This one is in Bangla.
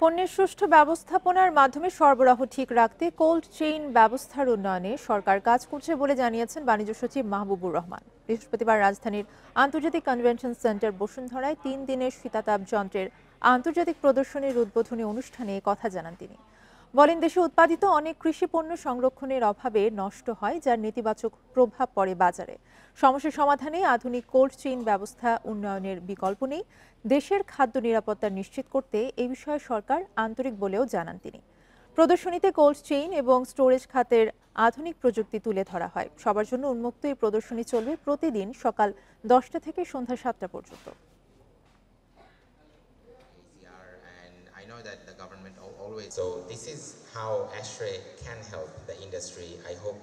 পণ্যের সুষ্ঠু ব্যবস্থাপনার মাধ্যমে সরবরাহ ঠিক রাখতে কোল্ড চেইন ব্যবস্থার উন্নয়নে সরকার কাজ করছে বলে জানিয়েছেন বাণিজ্য সচিব মাহবুবুর রহমান। বৃহস্পতিবার রাজধানীর আন্তর্জাতিক কনভেনশন সেন্টার বসুন্ধরায় ৩ দিনের শীতাতাপ যন্ত্রের আন্তর্জাতিক প্রদর্শনীর উদ্বোধনী অনুষ্ঠানে কথা জানান তিনি। বলেন, দেশে উৎপাদিত অনেক কৃষি পণ্য সংরক্ষণের অভাবে নষ্ট হয়, যার নেতিবাচক প্রভাব পড়ে বাজারে। সমস্যা সমাধানে আধুনিক কোল্ড চেইন ব্যবস্থা উন্নয়নের বিকল্প নেই। দেশের খাদ্য নিরাপত্তা নিশ্চিত করতে এই বিষয়ে সরকার আন্তরিক বলেও জানান তিনি। প্রদর্শনীতে কোল্ড চেইন এবং স্টোরেজ খাতের আধুনিক প্রযুক্তি তুলে ধরা হয়। সবার জন্য উন্মুক্ত এই প্রদর্শনী চলবে প্রতিদিন সকাল 10টা থেকে সন্ধ্যা 7টা পর্যন্ত। I know that the government always, so this is how ASHRAE can help the industry. I hope